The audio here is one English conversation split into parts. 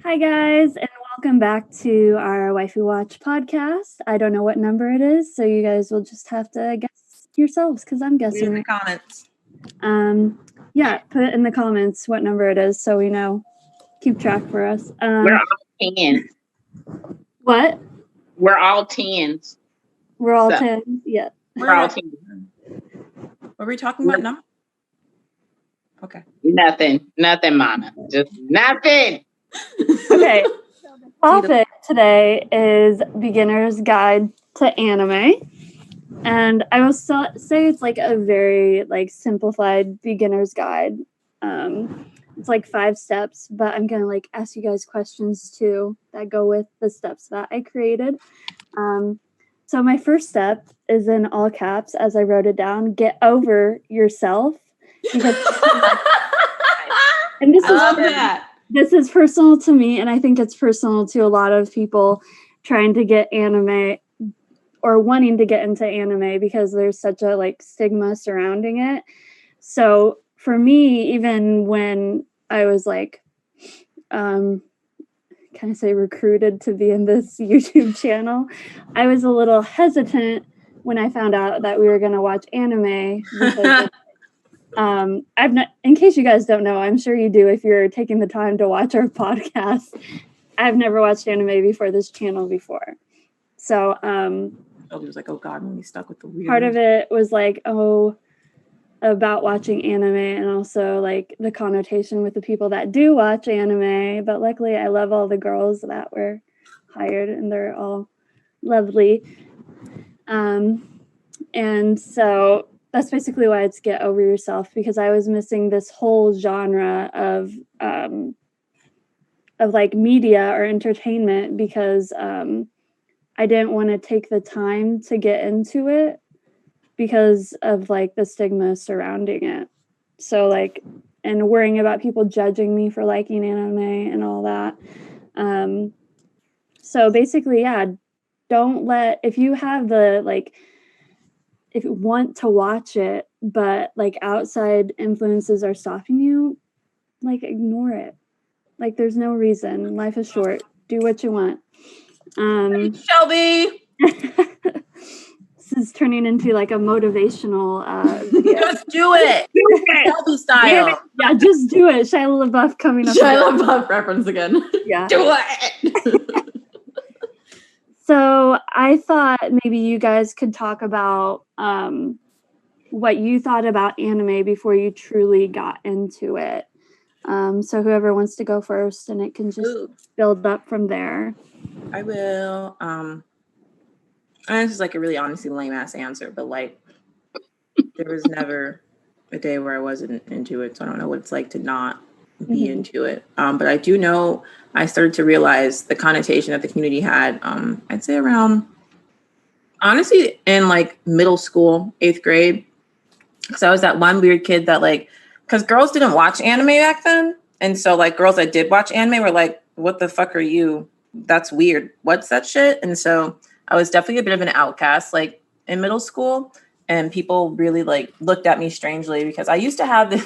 Hi, guys, and welcome back to our Waifu Watch podcast. I don't know what number it is, so you guys will just have to guess yourselves because I'm guessing. In the comments. Yeah, put it in the comments what number it is so we know. Keep track for us. We're all tens. What? We're all tens. We're all 10. Yeah. We're all tens. Were we talking about number? Okay. Nothing, Mana. Just nothing. Okay. The topic today is Beginner's Guide to Anime. And I will say it's like a very simplified beginner's guide. It's like 5 steps, but I'm gonna ask you guys questions too that go with the steps that I created. So my first step is in all caps as I wrote it down. Get over yourself, because and this I love that. This is personal to me, and I think it's personal to a lot of people trying to get anime or wanting to get into anime because there's such a stigma surrounding it. So for me, even when I was can I say recruited to be in this YouTube channel, I was a little hesitant when I found out that we were going to watch anime because I've not, in case you guys don't know, I'm sure you do if you're taking the time to watch our podcast. I've never watched anime before this channel before. So Shelby was like, oh God, when we stuck with the weird. Part of it was about watching anime, and also the connotation with the people that do watch anime. But luckily I love all the girls that were hired, and they're all lovely. And so that's basically why it's get over yourself, because I was missing this whole genre of media or entertainment because I didn't want to take the time to get into it because of the stigma surrounding it. So and worrying about people judging me for liking anime and all that. So basically, yeah, don't let, if you have the if you want to watch it, but outside influences are stopping you, ignore it. There's no reason. Life is short. Do what you want. Shelby. This is turning into a motivational video. Just do it. Shelby style. Yeah, just do it. Shia LaBeouf coming up. Shia LaBeouf reference again. Yeah. Do it. So I thought maybe you guys could talk about what you thought about anime before you truly got into it. So whoever wants to go first, and it can just build up from there. I will. And this is a really honestly lame ass answer, but there was never a day where I wasn't into it, so I don't know what it's like to not be into it. But I do know I started to realize the connotation that the community had. I'd say around, honestly, in middle school, 8th grade, because I was that one weird kid that because girls didn't watch anime back then, and so girls that did watch anime were like, "What the fuck are you? That's weird. What's that shit?" And so I was definitely a bit of an outcast in middle school, and people really looked at me strangely because I used to have this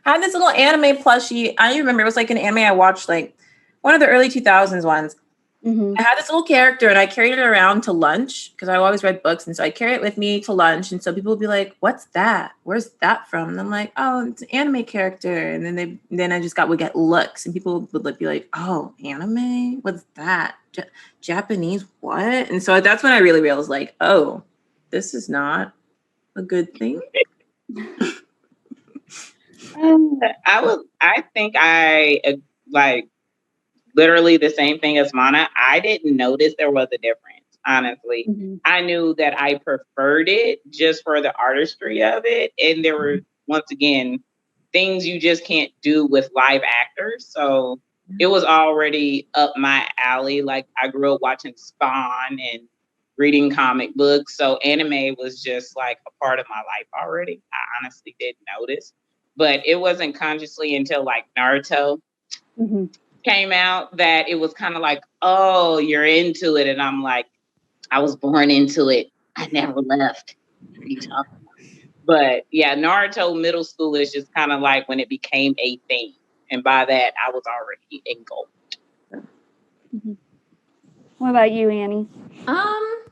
little anime plushie. I remember it was an anime I watched one of the early 2000s ones. I had this little character, and I carried it around to lunch because I always read books, and so I carry it with me to lunch. And so people would be like, "What's that? Where's that from?" And I'm like, "Oh, it's an anime character." And then I just would get looks, and people would be like, "Oh, anime? What's that? Japanese? What?" And so that's when I really realized, oh, this is not a good thing. I think I literally the same thing as Mana. I didn't notice there was a difference, honestly. I knew that I preferred it just for the artistry of it. And there were, once again, things you just can't do with live actors. So it was already up my alley. I grew up watching Spawn and reading comic books. So anime was just a part of my life already. I honestly didn't notice. But it wasn't consciously until Naruto came out that it was kind of oh, you're into it. And I'm I was born into it. I never left. What are you talking about? But yeah, Naruto middle school is just kind of when it became a thing. And by that, I was already engulfed. What about you, Annie? I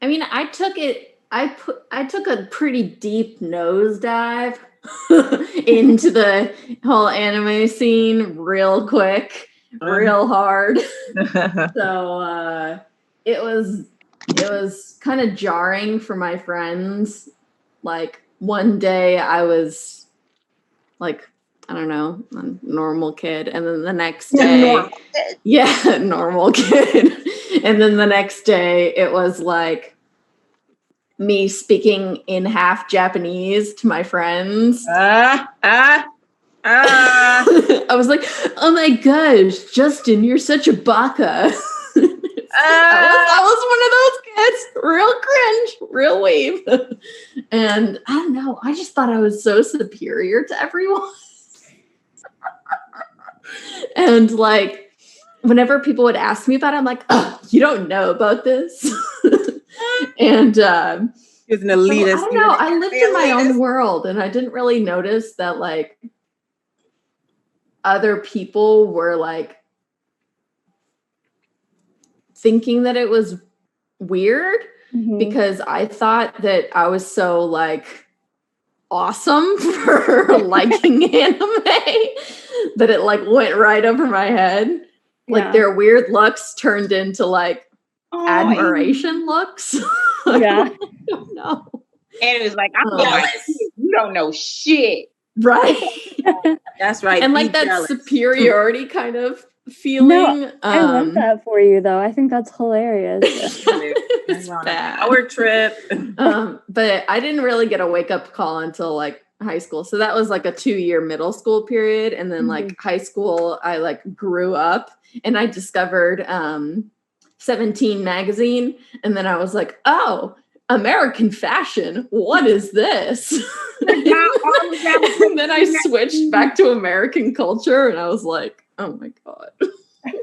mean, I took a pretty deep nosedive into the whole anime scene real quick, real hard. So it was kind of jarring for my friends. Like one day I was like, I don't know, a normal kid, and then the next day, normal kid, and then the next day it was like me speaking in half Japanese to my friends. I was like, oh my gosh, Justin, you're such a baka. I was one of those kids, real cringe, real weeb. And I don't know, I just thought I was so superior to everyone. And like, whenever people would ask me about it, I'm like, oh, you don't know about this. And he was an elitist. I don't know. I lived in my own world, and I didn't really notice that like other people were like thinking that it was weird because I thought that I was so like awesome for liking anime that it like went right over my head. Like their weird looks turned into like admiration looks. Yeah. I don't know. And it was like, I'm jealous. You don't know shit. Right. That's right. And like that jealous. Superiority kind of feeling. No, I love that for you though. I think that's hilarious. It's bad. Our trip. But I didn't really get a wake up call until like high school. So that was like a 2-year middle school period. And then like high school, I like grew up and I discovered 17 magazine. And then I was like, oh, American fashion. What is this? And then I switched back to American culture and I was like, oh my God. Is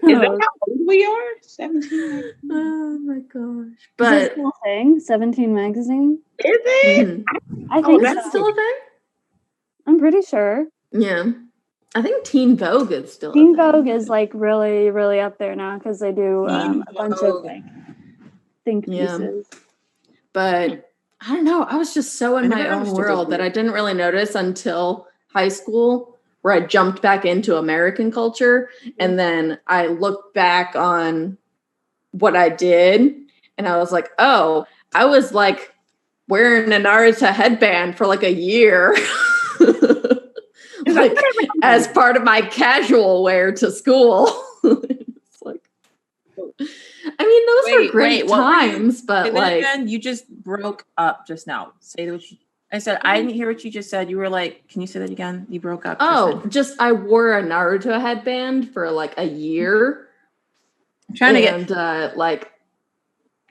that how old we are? 17. Oh my gosh. But is it still a thing? 17 magazine? Is it? I think that's still a thing? I'm pretty sure. Yeah. I think Teen Vogue is still Teen Vogue is like really, really up there now because they do a bunch of like think pieces. But I don't know. I was just so in my own world that I didn't really notice until high school, where I jumped back into American culture. And then I looked back on what I did and I was like, oh, I was like wearing a Naruto headband for like a year. Like as part of my casual wear to school. It's like, I mean, those were great times, but like, again, you just broke up just now. Say what you. I said I didn't hear what you just said. You were like, can you say that again? You broke up. I wore a Naruto headband for like a year. I'm trying to get like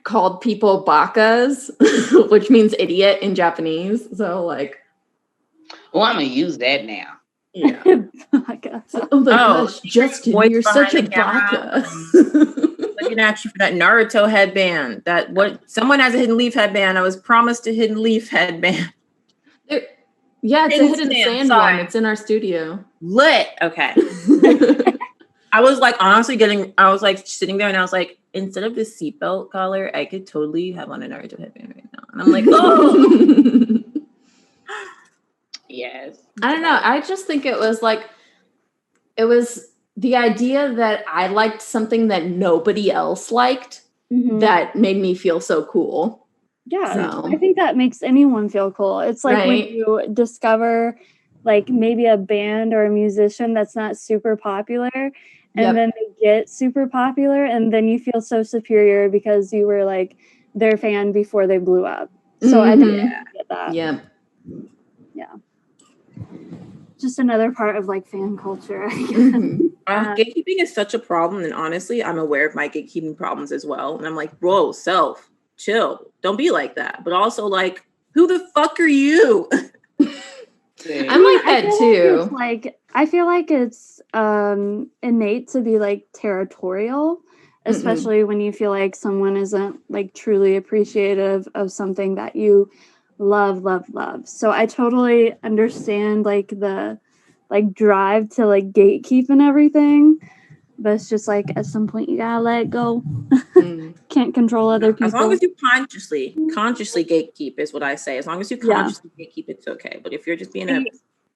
called people bakas, which means idiot in Japanese. So like, well, I'm gonna use that now. Yeah. Oh my gosh, Justin, you're such a baka. Looking at you for that Naruto headband. Someone has a Hidden Leaf headband. I was promised a Hidden Leaf headband. It's a Hidden Sand one. It's in our studio. Lit. Okay. I was like sitting there and I was like, instead of the seatbelt collar, I could totally have on a Naruto headband right now. And I'm like, oh. Yes. I don't know. I just think it was the idea that I liked something that nobody else liked that made me feel so cool. Yeah. So. I think that makes anyone feel cool. It's like when you discover like maybe a band or a musician that's not super popular and then they get super popular and then you feel so superior because you were like their fan before they blew up. So I think I get that. Yeah. Yeah. Just another part of like fan culture. I guess. Gatekeeping is such a problem, and honestly, I'm aware of my gatekeeping problems as well. And I'm like, bro, chill, don't be like that. But also, like, who the fuck are you? I'm like that too. I feel like it's innate to be like territorial, especially when you feel like someone isn't like truly appreciative of something that you love. So I totally understand like the like drive to like gatekeep and everything, but it's just like at some point you gotta let it go. Can't control other people. As long as you consciously gatekeep is what I say. As long as you consciously gatekeep, it's okay. But if you're just being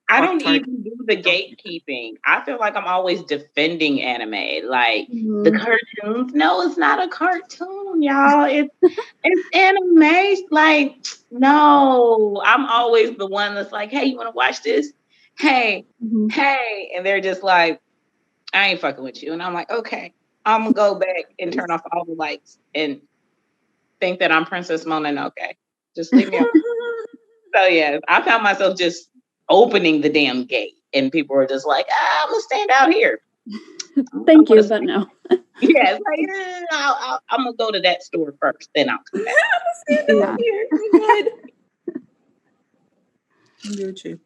I don't even do the gatekeeping. I feel like I'm always defending anime. Like the cartoons. No, it's not a cartoon, y'all. It's anime. Like, no. I'm always the one that's like, hey, you want to watch this? Hey, hey. And they're just like, I ain't fucking with you. And I'm like, okay, I'm gonna go back and turn off all the lights and think that I'm Princess Mona. Okay, just leave me alone. So yeah, I found myself just opening the damn gate, and people were just like, I'm gonna stand out here. Thank you, but no. Yeah, it's like, I'm gonna go to that store first, then I'll come back. I'm gonna stand out here. Good. I'm good with you.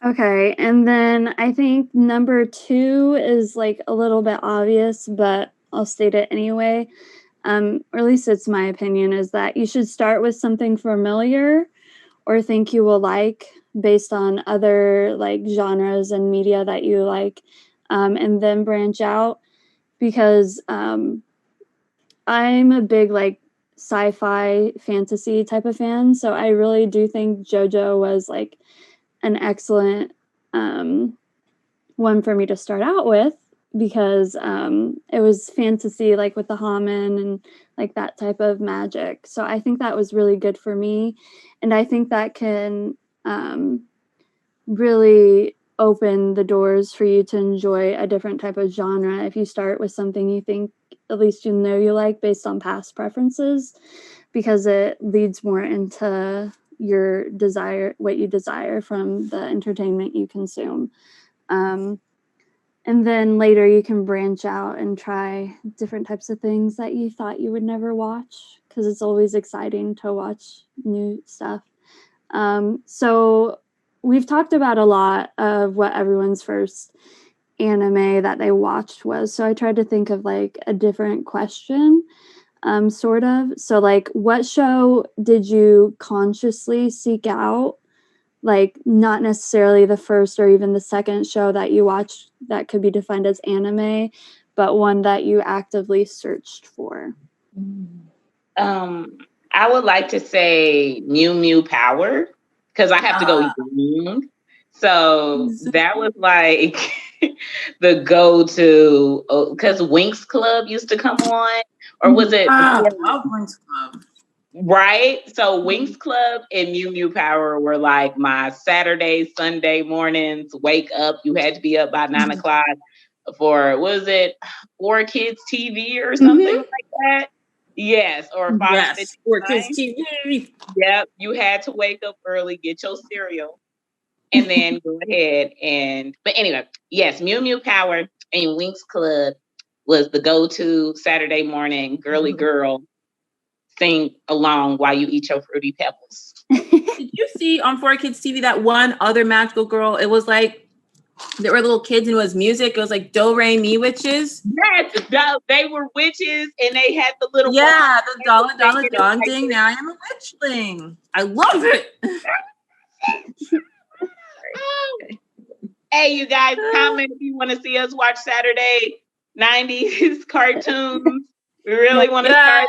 Okay, and then I think number 2 is like a little bit obvious, but I'll state it anyway. Or at least it's my opinion, is that you should start with something familiar or think you will like based on other like genres and media that you like, and then branch out, because I'm a big like sci-fi fantasy type of fan, so I really do think JoJo was like an excellent one for me to start out with, because it was fantasy, like with the Haman and like that type of magic. So I think that was really good for me, and I think that can really open the doors for you to enjoy a different type of genre if you start with something you think at least you know you like based on past preferences, because it leads more into your desire, what you desire from the entertainment you consume. And then later you can branch out and try different types of things that you thought you would never watch, because it's always exciting to watch new stuff. So we've talked about a lot of what everyone's first anime that they watched was. So I tried to think of like a different question. Sort of. So like, what show did you consciously seek out? Like, not necessarily the first or even the second show that you watched that could be defined as anime, but one that you actively searched for. I would like to say Mew Mew Power, because I have to go young. So that was like the go-to, because Winx Club used to come on, or was it? I love Winx Club. Right? So Winx Club and Mew Mew Power were like my Saturday, Sunday mornings. Wake up. You had to be up by 9 o'clock for, was it 4Kids TV or something like that? Yes. Or 4Kids TV. Yep. You had to wake up early, get your cereal, and then go ahead and, but anyway, yes, Mew Mew Power and Winx Club was the go-to Saturday morning girly girl sing along while you eat your Fruity Pebbles. Did you see on 4Kids TV that one other magical girl? It was like there were little kids and it was music. It was like Do Re Mi witches. Yes, they were witches and they had the little the dollar dong ding. Now I am a witchling. I love it. Hey, you guys, comment if you want to see us watch Saturday 90s cartoons. We really want to start that.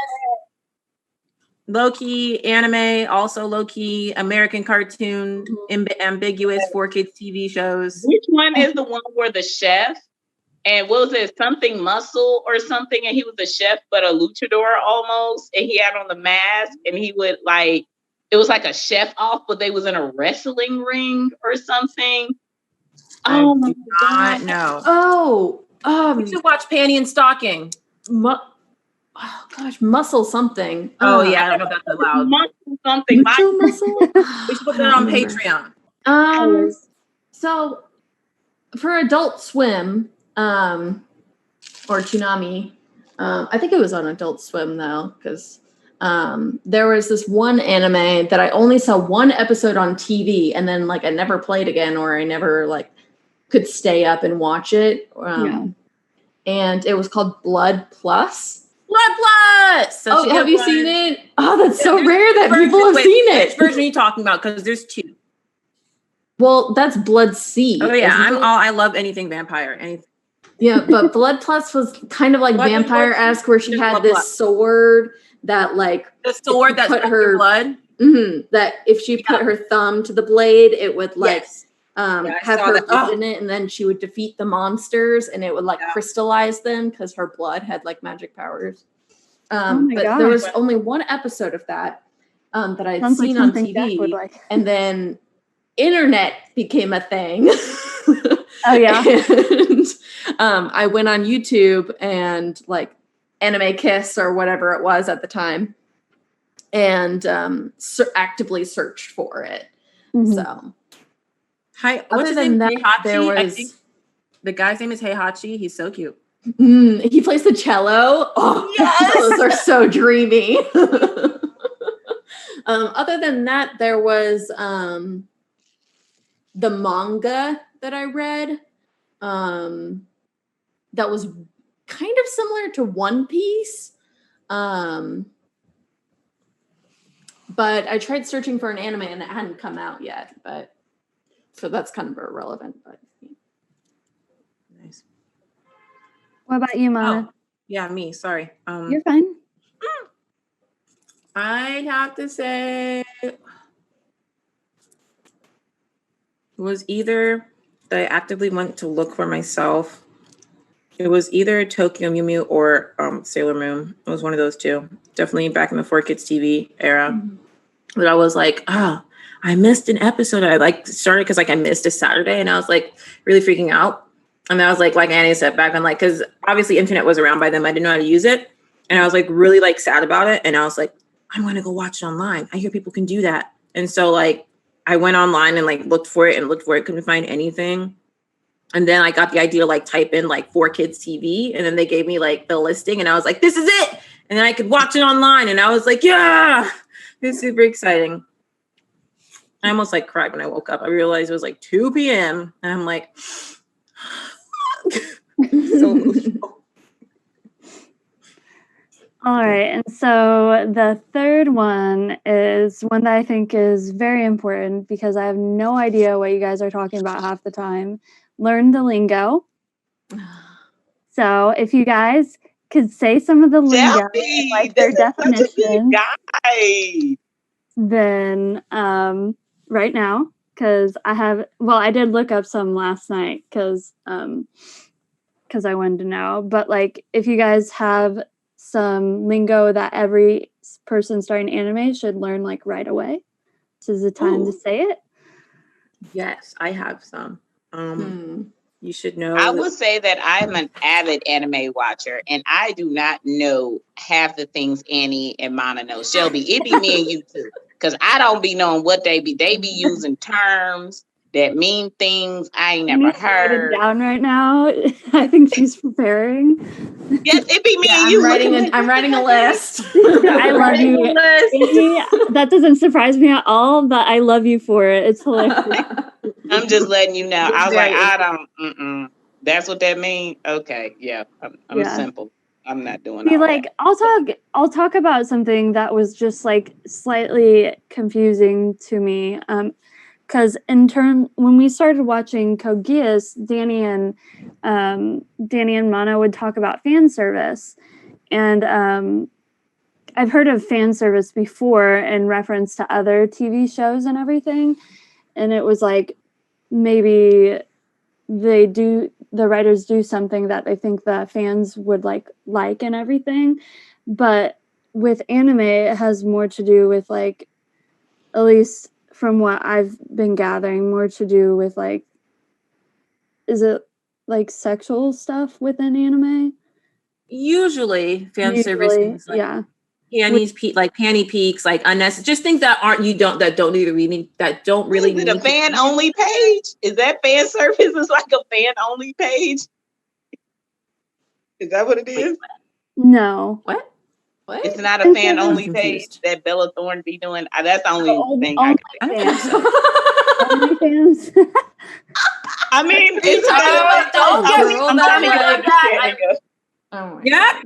Low-key anime, also low-key American cartoon, ambiguous 4Kids TV shows. Which one is the one where the chef, and what was it, something muscle or something, and he was a chef but a luchador almost, and he had on the mask, and he would like, it was like a chef off, but they was in a wrestling ring or something. Oh my God. No. Oh, you should watch Panty and Stocking. Oh gosh, muscle something. Oh yeah, I don't know if that's allowed. Muscle something. Muscle. We should put that on Patreon. So for Adult Swim, or Toonami, I think it was on Adult Swim though, because there was this one anime that I only saw one episode on TV, and then like I never played again, or I never like could stay up and watch it. And it was called Blood Plus. Blood Plus! Have you seen it? Oh, that's so rare that people have seen it. Which version are you talking about? Because there's two. Well, that's Blood Sea. Oh yeah, I love anything vampire. Anything. Yeah, but Blood Plus was kind of like vampire-esque, where she had this sword that like the sword that put her blood. That if she put her thumb to the blade, it would like have her blood in it, and then she would defeat the monsters, and it would like crystallize them because her blood had like magic powers. But there was only one episode of that that I'd seen on TV, and then internet became a thing. Oh yeah. And I went on YouTube and like Anime Kiss or whatever it was at the time, and actively searched for it. So what's his name? Heihachi? I think the guy's name is Heihachi. He's so cute. He plays the cello. Oh, yes! Those are so dreamy. Other than that, there was the manga that I read that was kind of similar to One Piece. But I tried searching for an anime and it hadn't come out yet. But so that's kind of irrelevant. But nice. What about you, Mana? Oh, yeah, me. Sorry. You're fine. I'd have to say it was either that I actively went to look for myself. It was either Tokyo Mew Mew or Sailor Moon. It was one of those two. Definitely back in the 4Kids TV era. But I was like, I missed an episode. I like started because like I missed a Saturday, and I was like really freaking out. And then I was like Annie said, back on like, because obviously internet was around by then. I didn't know how to use it. And I was like really like sad about it. And I was like, I'm going to go watch it online. I hear people can do that. And so like I went online and like looked for it, couldn't find anything. And then I got the idea to like type in like 4Kids TV, and then they gave me like the listing, and I was like, this is it. And then I could watch it online, and I was like, yeah, it's super exciting. I almost like cried when I woke up. I realized it was like 2 p.m. and I'm like, so emotional. All right, and so the third one is one that I think is very important because I have no idea what you guys are talking about half the time. Learn the lingo. So if you guys could say some of the lingo, Shelby, like their definition, guy. then right now, because I did look up some last night because I wanted to know. But like if you guys have some lingo that every person starting anime should learn like right away, this is the time to say it. Yes, I have some. You should know. I would say that I'm an avid anime watcher, and I do not know half the things Annie and Mana know. Shelby, it be me and you too, because I don't be knowing what they be. They be using terms that mean things I ain't never heard. Write it down right now. I think she's preparing. Yes, it be me and you. I'm writing a list. I love you. Amy, that doesn't surprise me at all, but I love you for it. It's hilarious. I'm just letting you know. I was like, I don't. That's what that means. Okay, yeah, I'm simple. I'm not doing. See, all like that. I'll talk about something that was just like slightly confusing to me. Because when we started watching Code Geass, Danny and Mana would talk about fan service, and I've heard of fan service before in reference to other TV shows and everything, and it was like maybe the writers do something that they think the fans would like and everything, but with anime it has more to do with like, at least from what I've been gathering, more to do with like, is it like sexual stuff within anime? Usually fan service is like, yeah, panties, like panty peeks, like unnecessary, just things that don't really need. Is it a fan only page? Is that fan service? Is like a fan only page? Is that what it is? No. What? It's not a fan only page that Bella Thorne be doing. That's the only thing I can think. I mean, it's yeah.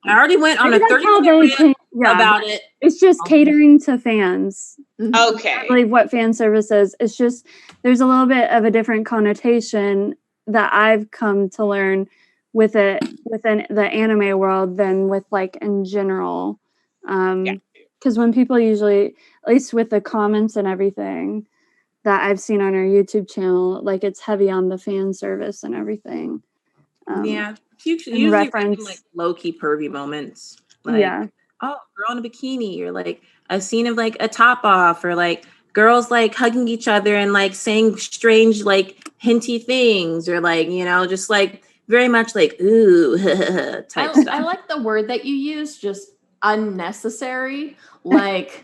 I already went on a 30-minute about it. It's just catering to fans. Okay. I believe what fan service is. It's just there's a little bit of a different connotation that I've come to learn with it within the anime world than with like in general. Because when people usually, at least with the comments and everything that I've seen on our YouTube channel, like it's heavy on the fan service and everything. Usually reference like low-key pervy moments. Like, oh, girl in a bikini, or like a scene of like a top off, or like girls like hugging each other and like saying strange like hinty things, or like, you know, just like very much like ooh type stuff. I like the word that you use, just unnecessary, like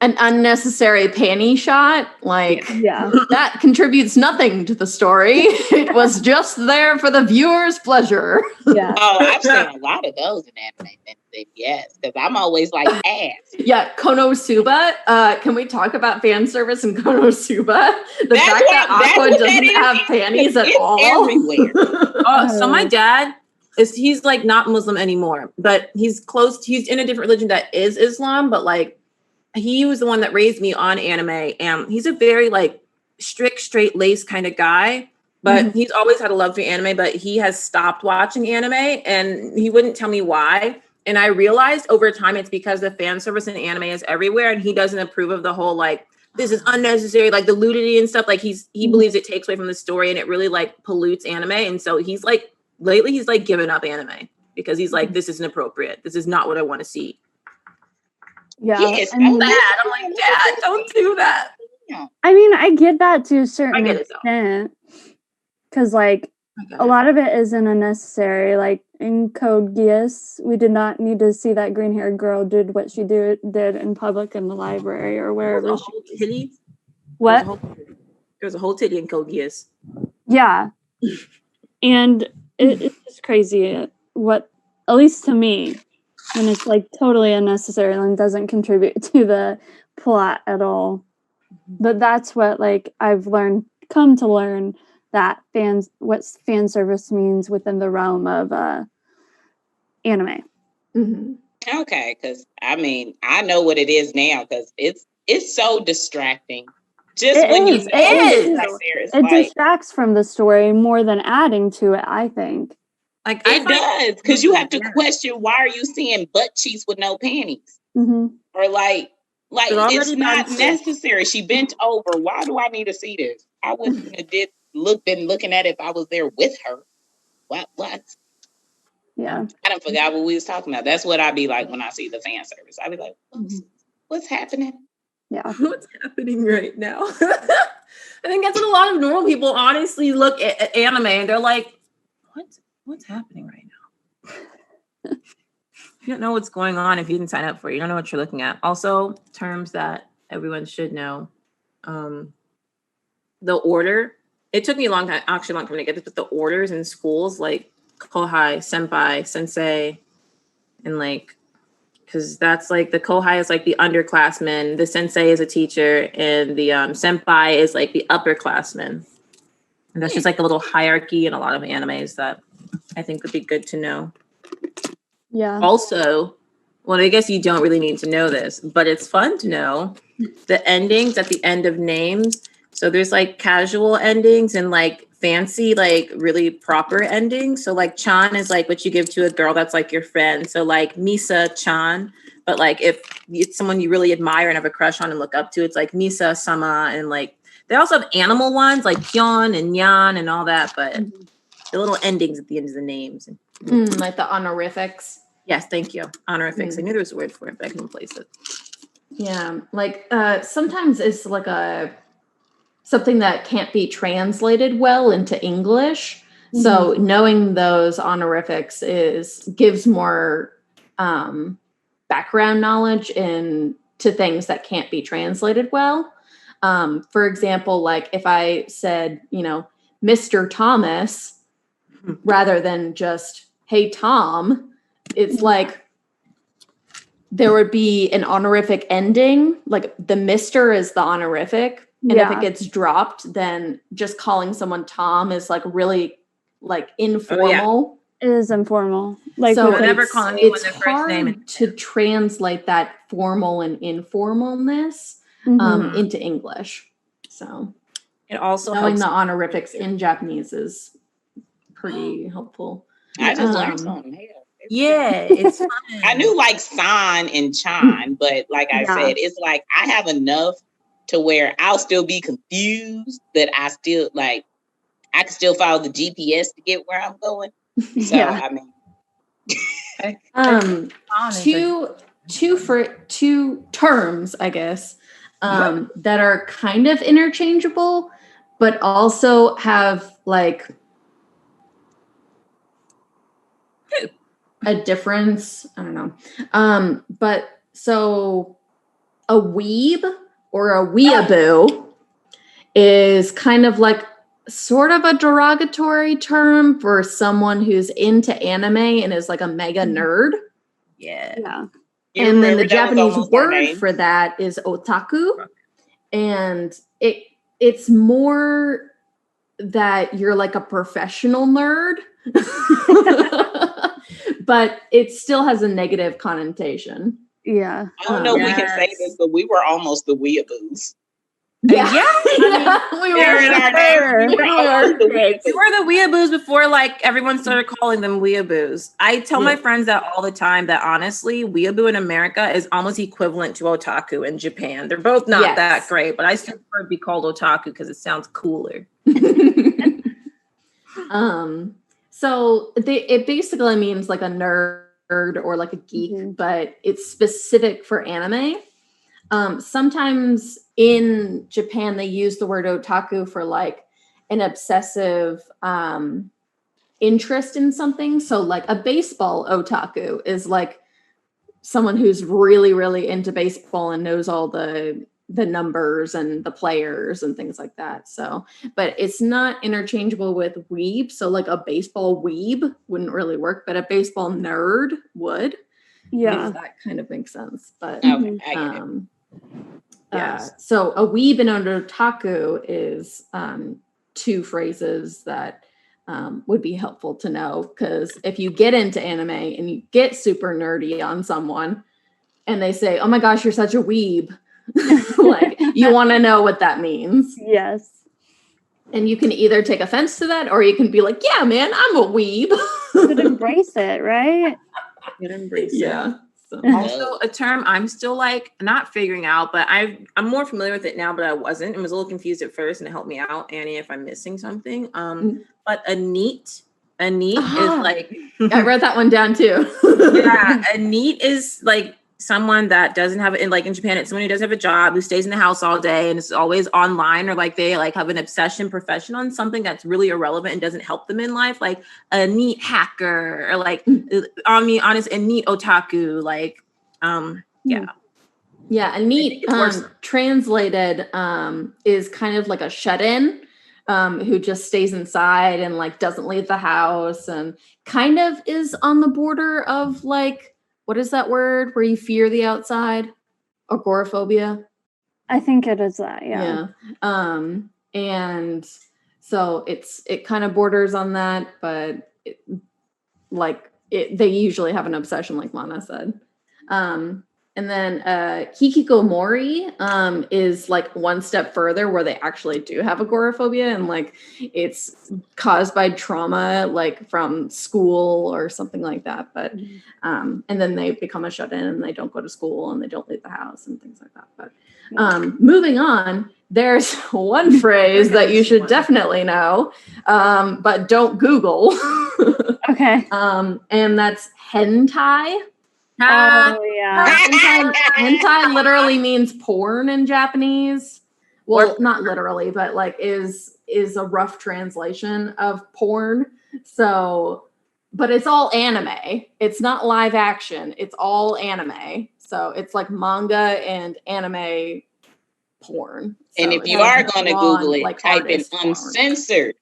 an unnecessary panty shot, like that contributes nothing to the story. It was just there for the viewer's pleasure. Yeah. Oh, I've seen a lot of those in anime. Yes, because I'm always like ass. Yeah, Konosuba. Can we talk about fan service in Konosuba? The fact that Aqua doesn't have panties at all. Everywhere. So my dad he's like not Muslim anymore, but he's in a different religion that is Islam, but like he was the one that raised me on anime, and he's a very like strict, straight-laced kind of guy, but he's always had a love for anime, but he has stopped watching anime, and he wouldn't tell me why. And I realized over time it's because the fan service in anime is everywhere, and he doesn't approve of the whole like this is unnecessary, like the nudity and stuff. Like he believes it takes away from the story, and it really like pollutes anime. And so he's like lately he's like given up anime because he's like, this isn't appropriate. This is not what I want to see. Yeah, yes, I'm like, Dad, don't do that. I mean, I get that to a certain extent, because like a lot of it isn't unnecessary. Like in Code Geass, we did not need to see that green-haired girl did what she did in public in the library or wherever. What? There's a whole titty in Code Geass. Yeah, and it's just crazy. What, at least to me, when it's like totally unnecessary and doesn't contribute to the plot at all. But that's what like I've come to learn that what fan service means within the realm of anime. Okay, because I mean I know what it is now, because it's so distracting. It distracts from the story more than adding to it, I think. Like it does, because you have to question, why are you seeing butt cheeks with no panties? Or like it's not necessary. She bent over. Why do I need to see this? I wouldn't have been looking at it if I was there with her. What? Yeah. I done forgot what we was talking about. That's what I'd be like when I see the fan service. I'd be like, what's happening? Yeah. What's happening right now? I think that's what a lot of normal people honestly look at anime and they're like, what's happening right now? You don't know what's going on if you didn't sign up for it. You don't know what you're looking at. Also, terms that everyone should know. The order. It took me a long time to get this, but the orders in schools, like kohai, senpai, sensei, and like, because that's like the kohai is like the underclassmen, the sensei is a teacher, and the senpai is like the upperclassmen. And that's just like a little hierarchy in a lot of animes that I think would be good to know. Yeah. Also, well, I guess you don't really need to know this, but it's fun to know the endings at the end of names. So there's like casual endings and like fancy, like really proper endings. So like Chan is like what you give to a girl that's like your friend. So like Misa Chan, but like if it's someone you really admire and have a crush on and look up to, it's like Misa Sama. And like they also have animal ones like Pyon and Nyan and all that, but the little endings at the end of the names. Like the honorifics. Yes, thank you. Honorifics. I knew there was a word for it, but I couldn't place it. Yeah, like sometimes it's like something that can't be translated well into English. So knowing those honorifics gives more background knowledge to things that can't be translated well. For example, like if I said, Mr. Thomas, rather than just, hey, Tom, it's like there would be an honorific ending. Like the Mr. is the honorific. And if it gets dropped, then just calling someone Tom is like really like informal. It is informal. Like so never calling anyone their first name. It's hard to translate that formal and informalness into English. So It also knowing helps. the honorifics in Japanese is pretty helpful. I just learned something. Yeah, it's fun. I knew like san and chan, but like I said, it's like I have enough to where I'll still be confused, but I still like I can still follow the GPS to get where I'm going. So I mean, two terms, I guess, that are kind of interchangeable, but also have like a difference. I don't know. But so a weeb or a weeaboo is kind of like sort of a derogatory term for someone who's into anime and is like a mega nerd. Yeah. And then the Japanese word for that is otaku. And it's more that you're like a professional nerd. But it still has a negative connotation. Yeah. I don't know if we can say this, but we were almost the weeaboos. Yeah. We were in our name. We were the weeaboos before like everyone started calling them weeaboos. I tell my friends that all the time that honestly, weeaboo in America is almost equivalent to otaku in Japan. They're both not that great, but I still prefer to be called otaku because it sounds cooler. So it basically means like a nerd or like a geek, but it's specific for anime. Sometimes in Japan, they use the word otaku for like an obsessive interest in something. So like a baseball otaku is like someone who's really, really into baseball and knows all the numbers and the players and things like that. So, but it's not interchangeable with weeb. So like a baseball weeb wouldn't really work, but a baseball nerd would. Yeah. If that kind of makes sense. But okay, I get it. So a weeb and an otaku is two phrases that would be helpful to know, because if you get into anime and you get super nerdy on someone and they say, oh my gosh, you're such a weeb, like you want to know what that means. Yes. And you can either take offense to that or you can be like, yeah, man, I'm a weeb. You could embrace it, right? You'd embrace it. Yeah. So. Also, a term I'm still like not figuring out, but I'm more familiar with it now, but I wasn't. I was a little confused at first, and it helped me out, Annie, if I'm missing something. But a neat is like I wrote that one down too. Yeah, a neat is like someone that doesn't have it, like in Japan, it's someone who doesn't have a job, who stays in the house all day and is always online, or like they like have an obsession profession on something that's really irrelevant and doesn't help them in life, like a neat hacker, or like a neat otaku, like yeah, a neat translated is kind of like a shut-in who just stays inside and like doesn't leave the house and kind of is on the border of like, what is that word where you fear the outside? Agoraphobia? I think it is that, yeah. And so it kind of borders on that, but they usually have an obsession, like Mana said. And then hikikomori is like one step further, where they actually do have agoraphobia, and like it's caused by trauma, like from school or something like that. But and then they become a shut-in and they don't go to school and they don't leave the house and things like that. But moving on, there's one phrase that you should definitely know, but don't Google. Okay. And that's hentai. Oh yeah. Hentai literally means porn in Japanese. Well, not literally, but like is a rough translation of porn. So, but it's all anime. It's not live action. It's all anime. So it's like manga and anime porn. So and if you are going to Google it, like type in uncensored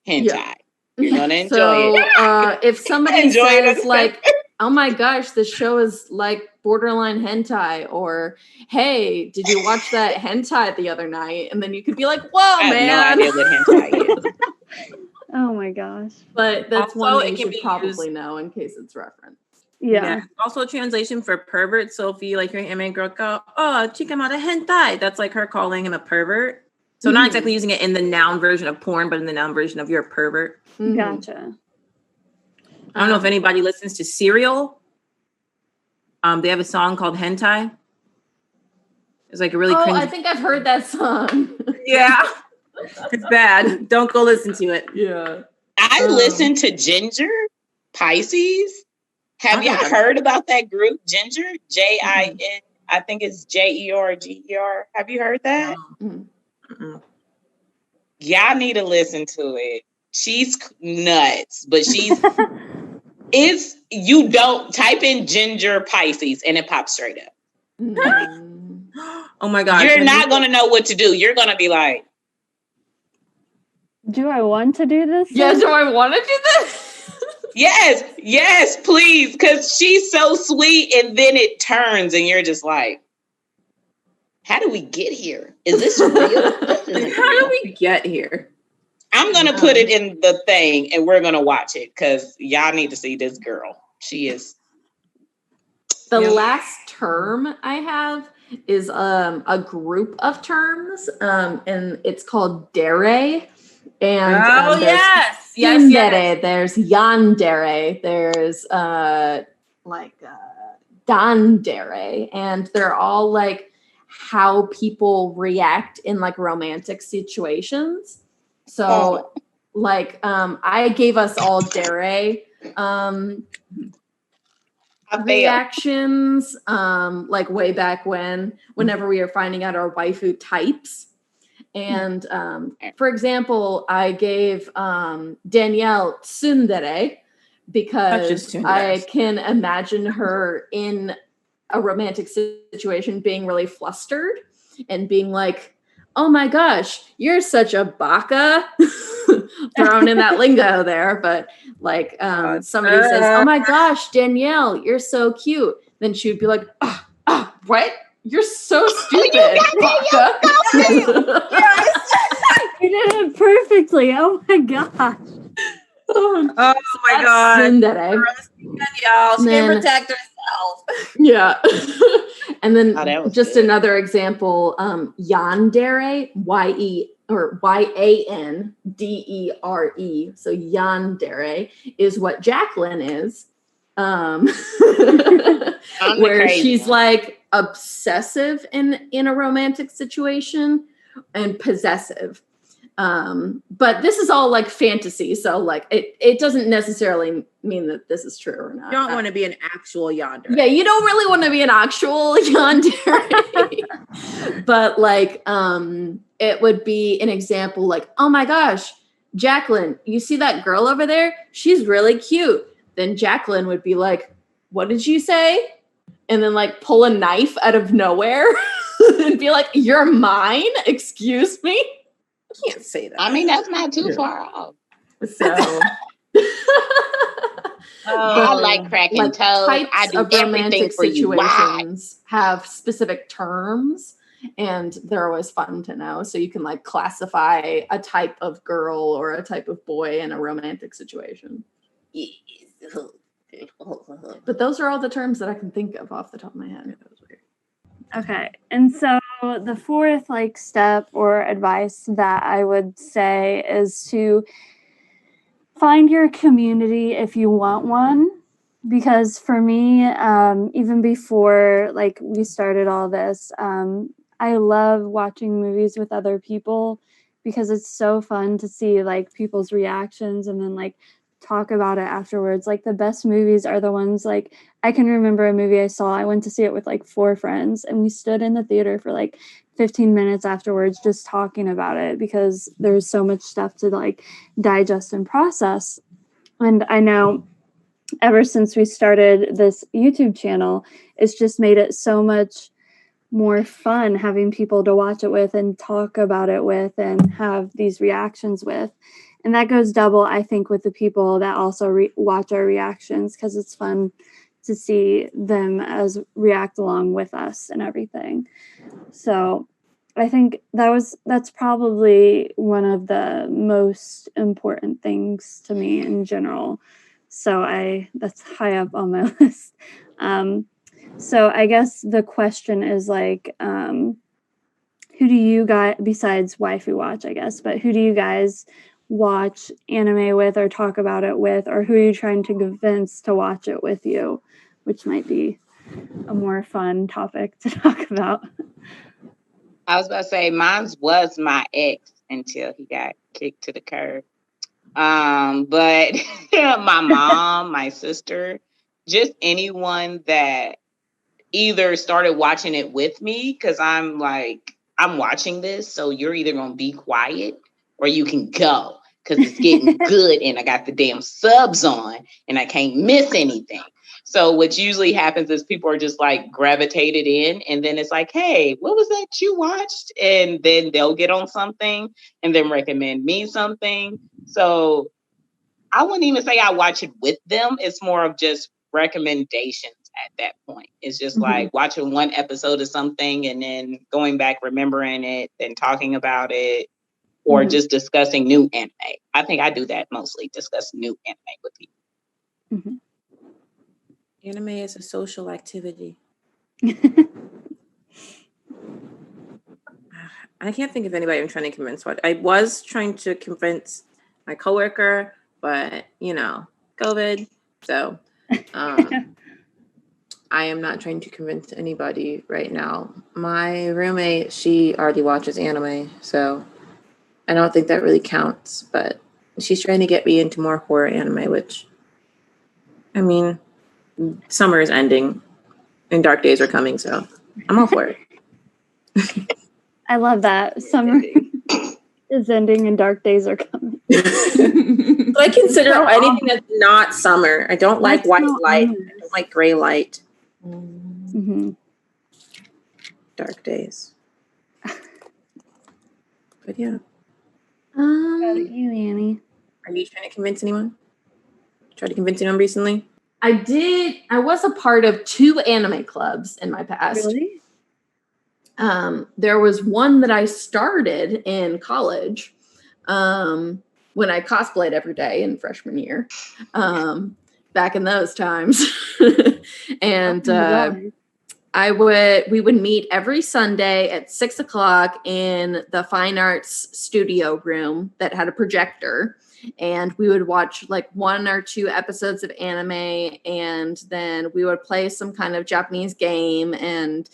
hentai. Yeah. You're going to enjoy it. If somebody says like, oh my gosh, this show is like borderline hentai, or hey, did you watch that hentai the other night? And then you could be like, whoa, man. I have no idea what hentai is. Oh my gosh. But that's also, one that you should probably know in case it's referenced. Yeah. Also a translation for pervert. So if you like your anime girl go, oh, chikamata hentai, that's like her calling him a pervert. So not exactly using it in the noun version of porn, but in the noun version of you're a pervert. Gotcha. I don't know if anybody listens to Serial. They have a song called Hentai. It's like a really cringy. I think I've heard that song. Yeah. It's bad. Don't go listen to it. Yeah. I listen to Ginger Pisces. Have y'all heard about that group, Ginger? Jin, I think it's JER. Have you heard that? Y'all need to listen to it. She's nuts, but you don't type in Ginger Pisces and it pops straight up. Oh my God. You're not going to know what to do. You're going to be like, do I want to do this? Yeah, do I want to do this? Yes, please. Because she's so sweet. And then it turns and you're just like, how do we get here? Is this real? How do we get here? I'm going to put it in the thing and we're going to watch it because y'all need to see this girl. She is. The last term I have is a group of terms and it's called dere. And yes. There's yandere, there's dandere, and they're all like how people react in like romantic situations. So I gave us all dere reactions like way back whenever we were finding out our waifu types. And for example, I gave Danielle tsundere because I can imagine her in a romantic situation being really flustered and being like, oh my gosh, you're such a baka. Thrown in that lingo there, but like somebody says, oh my gosh, Danielle, you're so cute. Then she would be like, what? You're so stupid. You did it perfectly. Oh my gosh. Oh my God. Tsundere. She can protect herself. Yeah. And then just another example, yandere, Yandere. So yandere is what Jaqueline is. Where she's like obsessive in a romantic situation and possessive. But this is all like fantasy, so like it doesn't necessarily mean that this is true or not. You don't want to be an actual yandere. Yeah, you don't really want to be an actual yandere. But like it would be an example like, oh my gosh, Jaqueline, you see that girl over there? She's really cute. Then Jaqueline would be like, what did you say? And then like pull a knife out of nowhere and be like, you're mine? Excuse me? You can't say that. I mean, that's not too far off. So I like cracking toes. I do everything for you. Situations have specific terms and they're always fun to know. So you can like classify a type of girl or a type of boy in a romantic situation. But those are all the terms that I can think of off the top of my head. Okay. And so the fourth step or advice that I would say is to find your community if you want one. Because for me, even before we started all this, I love watching movies with other people because it's so fun to see people's reactions and then talk about it afterwards. The best movies are the ones I can remember a movie I saw. I went to see it with 4 friends and we stood in the theater for 15 minutes afterwards just talking about it because there's so much stuff to digest and process. And I know ever since we started this YouTube channel, it's just made it so much more fun having people to watch it with and talk about it with and have these reactions with. And that goes double, I think, with the people that also watch our reactions because it's fun to see them as react along with us and everything. So I think that's probably one of the most important things to me in general. So that's high up on my list. So I guess the question is who do you guys, besides Waifu Watch, I guess, but who do you guys watch anime with or talk about it with, or who are you trying to convince to watch it with you, which might be a more fun topic to talk about. I was about to say mine was my ex until he got kicked to the curb. But my mom, my sister, just anyone that either started watching it with me, because I'm like, I'm watching this, so you're either gonna be quiet or you can go, because it's getting good and I got the damn subs on and I can't miss anything. So what usually happens is people are just like gravitated in, and then it's like, hey, what was that you watched? And then they'll get on something and then recommend me something. So I wouldn't even say I watch it with them. It's more of just recommendations at that point. It's just like watching one episode of something and then going back, remembering it, then talking about it, or just discussing new anime. I think I do that mostly, discuss new anime with people. Anime is a social activity. I can't think of anybody I'm trying to convince. What I was trying to convince my coworker, but COVID. So I am not trying to convince anybody right now. My roommate, she already watches anime, so I don't think that really counts. But she's trying to get me into more horror anime, which, I mean, summer is ending and dark days are coming, so I'm all for it. I love that. Summer is ending and dark days are coming. So I consider anything that's not summer. I don't like white light. I don't like gray light. Dark days. But yeah. How about you, Annie? Are you trying to convince anyone? Try to convince anyone recently? I did. I was a part of 2 anime clubs in my past. Really? There was one that I started in college when I cosplayed every day in freshman year, back in those times. And we would meet every Sunday at 6:00 in the fine arts studio room that had a projector. And we would watch like 1 or 2 episodes of anime, and then we would play some kind of Japanese game and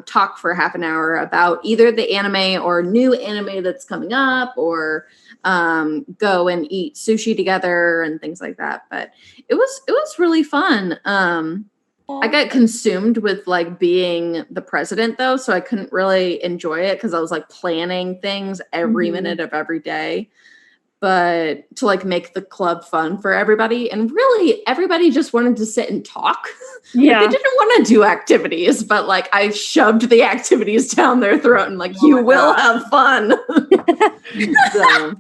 talk for half an hour about either the anime or new anime that's coming up, or go and eat sushi together and things like that. But it was really fun. I got consumed with like being the president though, so I couldn't really enjoy it because I was like planning things every minute of every day. But to like make the club fun for everybody, and really everybody just wanted to sit and talk. Yeah. Like, they didn't want to do activities, but like I shoved the activities down their throat and like, you will have fun. So,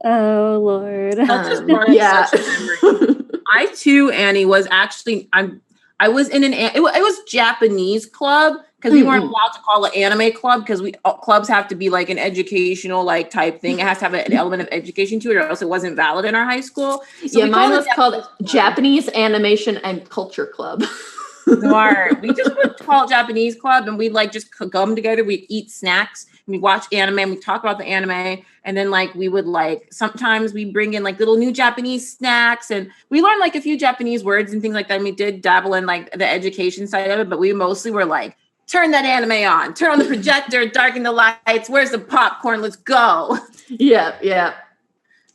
oh Lord. Yeah. I too, Annie, was actually I was in it was Japanese club, because we weren't allowed to call it anime club, because clubs have to be like an educational like type thing. It has to have an element of education to it, or else it wasn't valid in our high school. So mine was called Japanese Animation and Culture Club. We just would call it Japanese club, and we'd like just come together. We'd eat snacks, and we'd watch anime, and we'd talk about the anime, and then like we would like sometimes we bring in like little new Japanese snacks, and we learned like a few Japanese words and things like that. And we did dabble in like the education side of it, but we mostly were like, turn that anime on, turn on the projector, darken the lights. Where's the popcorn? Let's go. Yeah.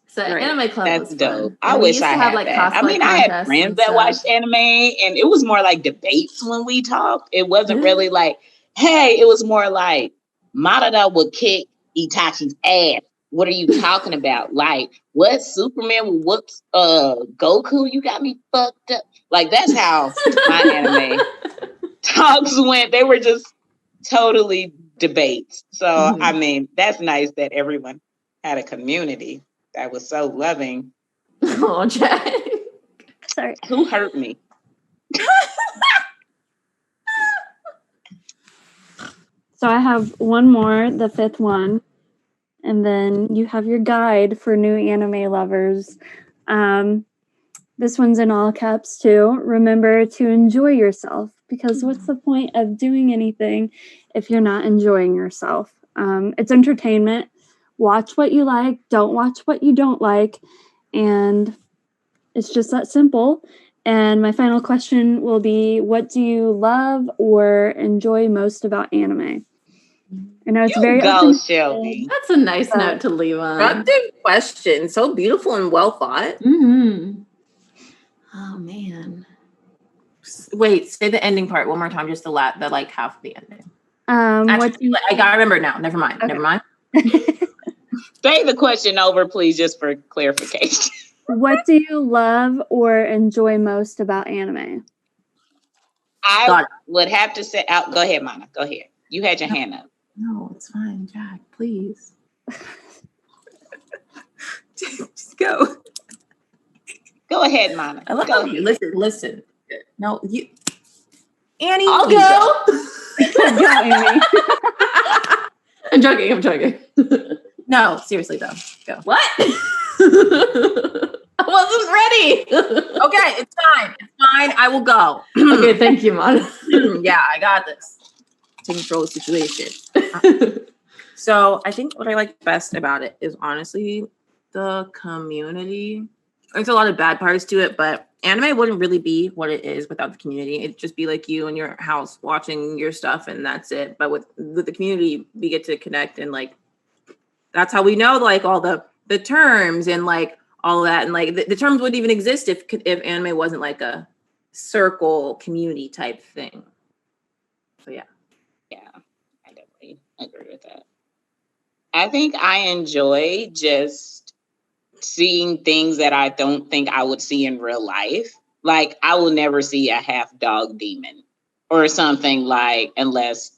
So anime club That's was dope. fun. I And wish I had like that. I mean, I had friends that watched anime, and it was more like debates when we talked. It wasn't really like, hey, it was more like Madara would kick Itachi's ass. What are you talking about? Like, what Superman will whoop Goku? You got me fucked up. Like, that's how my anime talks went. They were just totally debates. So, I mean, that's nice that everyone had a community that was so loving. Oh, Jack. Sorry. Who hurt me? So I have one more, the 5th one, and then you have your guide for new anime lovers. This one's in all caps too. Remember to enjoy yourself, because what's the point of doing anything if you're not enjoying yourself? It's entertainment. Watch what you like. Don't watch what you don't like. And it's just that simple. And my final question will be, what do you love or enjoy most about anime? I know it's very go, Shelby. That's a nice note to leave on. Productive question. So beautiful and well thought. Mm-hmm. Oh, man. Wait, say the ending part one more time, just the like half of the ending. Actually, I gotta remember now. Never mind. Okay. Never mind. Say the question over, please, just for clarification. What do you love or enjoy most about anime? I would have to say, go ahead, Mana. Go ahead. You had your hand up. No, it's fine, Jack. Please. Just go. Go ahead, Mana. I love you. Listen. No, you. Annie, I'll you go. Go, Amy. I'm joking. No, seriously though. Go. What? I wasn't ready. Okay, it's fine. I will go. Okay, thank you, Mana. Yeah, I got this. Taking control of the situation. So I think what I like best about it is honestly the community. There's a lot of bad parts to it, but anime wouldn't really be what it is without the community. It'd just be like you in your house watching your stuff and that's it. But with the community, we get to connect and like that's how we know like all the terms and like all of that. And like the terms wouldn't even exist if anime wasn't like a circle community type thing. So yeah. Yeah, I definitely agree with that. I think I enjoy just seeing things that I don't think I would see in real life. Like I will never see a half dog demon or something like, unless,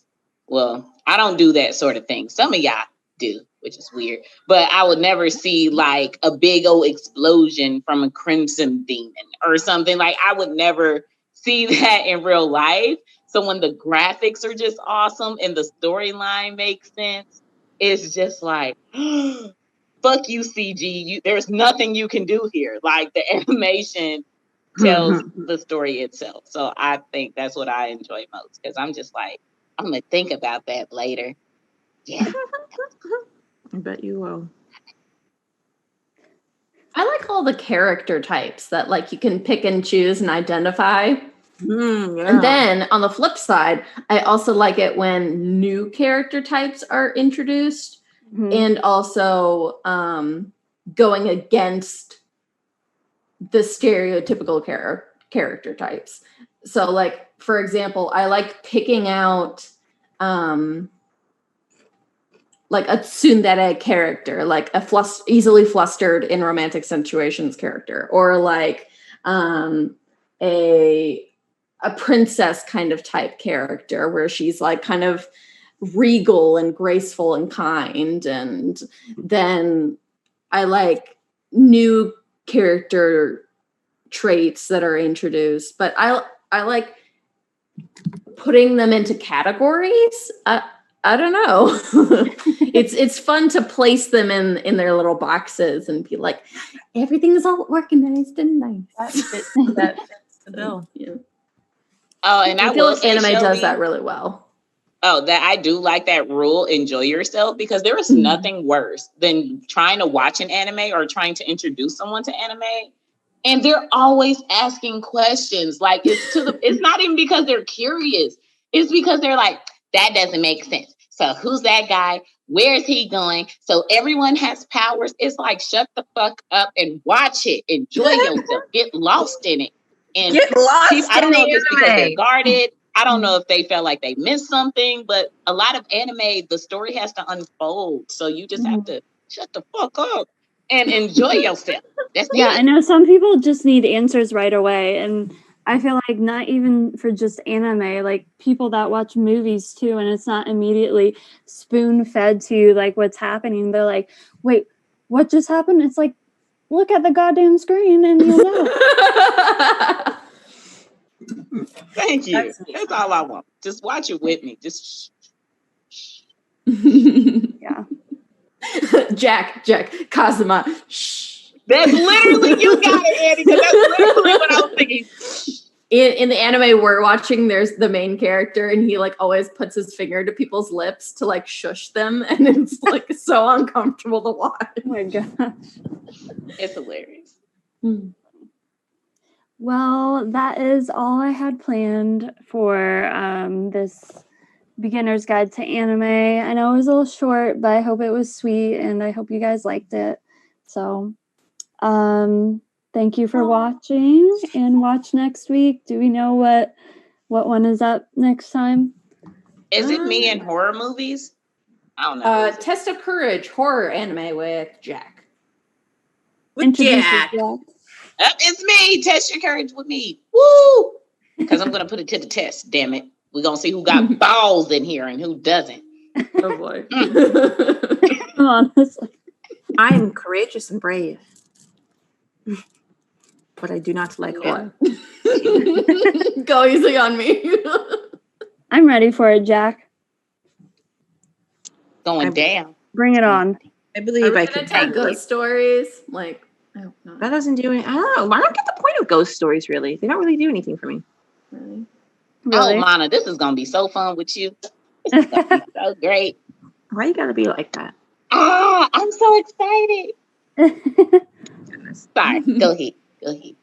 well, I don't do that sort of thing. Some of y'all do, which is weird, but I would never see like a big old explosion from a crimson demon or something. Like I would never see that in real life. So when the graphics are just awesome and the storyline makes sense, it's just like, fuck you, CG. There's nothing you can do here. Like the animation tells the story itself. So I think that's what I enjoy most because I'm just like, I'm going to think about that later. Yeah. I bet you will. I like all the character types that like you can pick and choose and identify. Yeah. And then on the flip side, I also like it when new character types are introduced and also going against the stereotypical character types. So like, for example, I like picking out like a tsundere character, like a easily flustered in romantic situations character, or like a princess kind of type character where she's like kind of regal and graceful and kind. And then I like new character traits that are introduced, but I like putting them into categories. I don't know. It's fun to place them in their little boxes and be like, everything's all organized and nice. That fits the bill. Yeah. Oh, and I feel will like say, anime Shelby, does that really well. Oh, that I do like that rule, enjoy yourself, because there is nothing worse than trying to watch an anime or trying to introduce someone to anime. And they're always asking questions. Like it's not even because they're curious. It's because they're like, that doesn't make sense. So who's that guy? Where is he going? So everyone has powers. It's like, shut the fuck up and watch it. Enjoy yourself. Get lost in it. And Get lost I don't in know the if it's because anime. they're guarded. I don't know if they felt like they missed something, but a lot of anime, the story has to unfold. So you just have to shut the fuck up and enjoy yourself. That's Yeah, it. I know some people just need answers right away. And I feel like not even for just anime, like people that watch movies too, and it's not immediately spoon fed to you like what's happening. They're like, wait, what just happened? It's like, look at the goddamn screen and you'll know. Thank you. That's all I want. Just watch it with me. Just Yeah. Jack, Kazuma. Shh. That's literally, you got it, Annie, because that's literally what I was thinking. in the anime we're watching, there's the main character, and he like always puts his finger to people's lips to like shush them, and it's like so uncomfortable to watch. Oh my gosh. It's hilarious. Well, that is all I had planned for this beginner's guide to anime. I know it was a little short, but I hope it was sweet, and I hope you guys liked it. So, thank you for watching, and watch next week. Do we know what one is up next time? Is it me in horror movies? I don't know. Test of Courage horror anime with Jack. Introduce Jack. yourself. It's me. Test your courage with me. Woo! Because I'm going to put it to the test, damn it. We're going to see who got balls in here and who doesn't. Oh boy. Honestly. I am courageous and brave. But I do not like horror. Go easy on me. I'm ready for it, Jack. Going down. Bring it on. I believe I can can tell handle it. ghost stories. Like, I hope not. That doesn't do any. I don't know. I don't get the point of ghost stories, really. They don't really do anything for me. Really? Really? Oh, Mana, this is going to be so fun with you. This is going to be so great. Why you gotta be like that? I'm so excited. Goodness. Sorry. Go ahead.